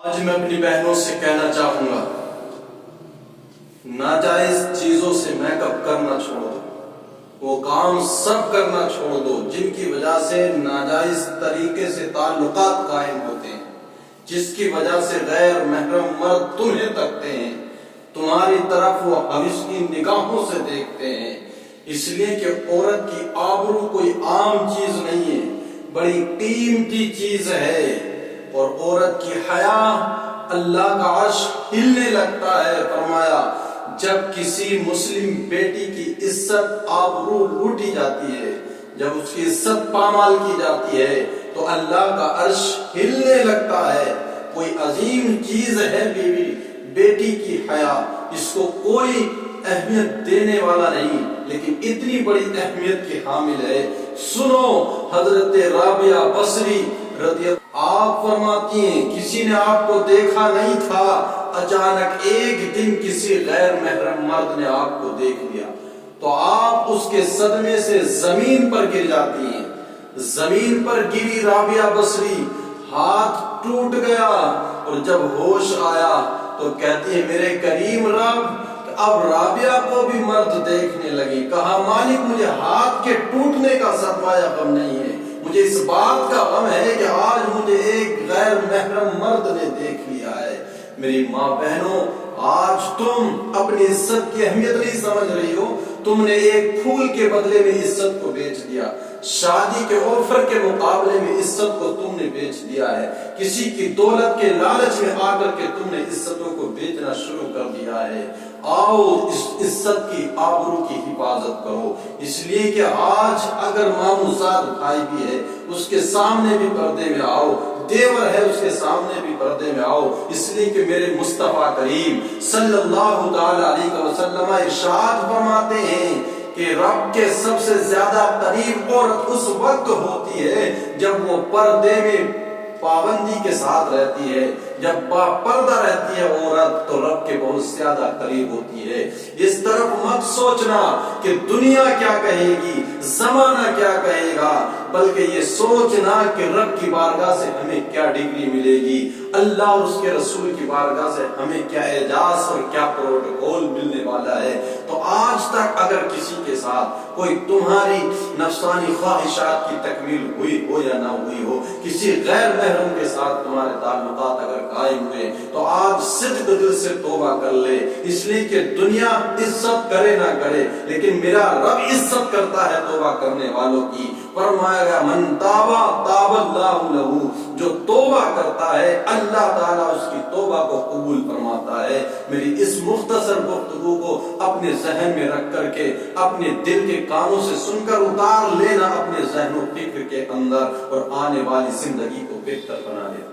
آج میں اپنی بہنوں سے کہنا چاہوں گا، ناجائز چیزوں سے میک اپ کرنا چھوڑ دو، وہ کام سب کرنا چھوڑ دو جن کی وجہ سے ناجائز طریقے سے تعلقات قائم ہوتے ہیں، جس کی وجہ سے غیر محرم مرد تمہیں تکتے ہیں، تمہاری طرف وہ حوث کی نگاہوں سے دیکھتے ہیں، اس لیے کہ عورت کی آبرو کوئی عام چیز نہیں ہے، بڑی قیمتی چیز ہے، اور عورت کی حیا اللہ کا عرش ہلنے لگتا ہے۔ فرمایا جب کسی مسلم بیٹی کی عزت آبرو لوٹی جاتی ہے، جب اس کی عزت پامال کی جاتی ہے تو اللہ کا عرش ہلنے لگتا ہے۔ کوئی عظیم چیز ہے بیٹی کی حیا، اس کو کوئی اہمیت دینے والا نہیں، لیکن اتنی بڑی اہمیت کی حامل ہے۔ سنو حضرت رابعہ بصری رضی اللہ آپ فرماتی ہیں کسی نے آپ کو دیکھا نہیں تھا، اچانک ایک دن کسی غیر محرم مرد نے آپ کو دیکھ لیا تو آپ اس کے صدمے سے زمین پر گر جاتی ہیں۔ زمین پر گری رابعہ بصری، ہاتھ ٹوٹ گیا، اور جب ہوش آیا تو کہتی ہے میرے کریم رب، اب رابعہ کو بھی مرد دیکھنے لگی۔ کہا مالک مجھے ہاتھ کے ٹوٹنے کا صدمہ یا غم نہیں ہے، مجھے اس بات کا غم ہے کہ آج مجھے ایک غیر محرم مرد نے دیکھ لیا ہے۔ میری ماں بہنوں، آج تم اپنی عزت کی اہمیت نہیں سمجھ رہی ہو، تم نے ایک پھول کے بدلے میں عزت کو بیچ دیا، شادی کے آفر کے مقابلے میں عزت کو تم نے بیچ دیا ہے، کسی کی دولت کے لالچ میں آ کر کے تم نے عزتوں کو بیچنا شروع کر دیا ہے۔ آؤ اس عزت کی آبرو کی حفاظت کرو، اس لیے کہ آج اگر ماموزاد بھائی بھی ہے اس کے سامنے بھی پردے میں آؤ، دیور ہے اس کے سامنے بھی پردے میں آؤ، اس لیے کہ میرے مصطفیٰ کریم صلی اللہ تعالی علیہ وسلم ارشاد فرماتے ہیں کہ رب کے سب سے زیادہ قریب عورت اس وقت ہوتی ہے جب وہ پردے میں پابندی کے ساتھ رہتی ہے، جب با پردہ رہتی ہے عورت تو رب کے بہت زیادہ قریب ہوتی ہے۔ اس طرف مت سوچنا کہ دنیا کیا کہے گی، زمانہ کیا کہے گا، بلکہ یہ سوچنا کہ رب کی بارگاہ سے ہمیں کیا ڈگری ملے گی، اللہ اور اس کے رسول کی بارگاہ سے ہمیں کیا اعزاز اور کیا پروٹوکول ملنے والا ہے۔ تو آج تک اگر کسی کے ساتھ کوئی تمہاری نفسانی خواہشات کی تکمیل ہوئی ہو یا نہ ہوئی ہو، کسی غیر محرم کے ساتھ تمہارے تعلقات اگر قائم ہوئے تو آپ صدق دل سے توبہ کر لے، اس لیے کہ دنیا عزت کرے نہ کرے لیکن میرا رب عزت کرتا ہے توبہ کرنے والوں کی۔ فرمایا گیا من تابا تاب اللہ لہو، جو توبہ کرتا ہے اللہ تعالیٰ اس کی توبہ کو قبول فرماتا ہے۔ میری اس مختصر گفتگو کو اپنے ذہن میں رکھ کر کے اپنے دل کے کانوں سے سن کر اتار لینا اپنے ذہن و فکر کے اندر، اور آنے والی زندگی کو بہتر بنا لینا۔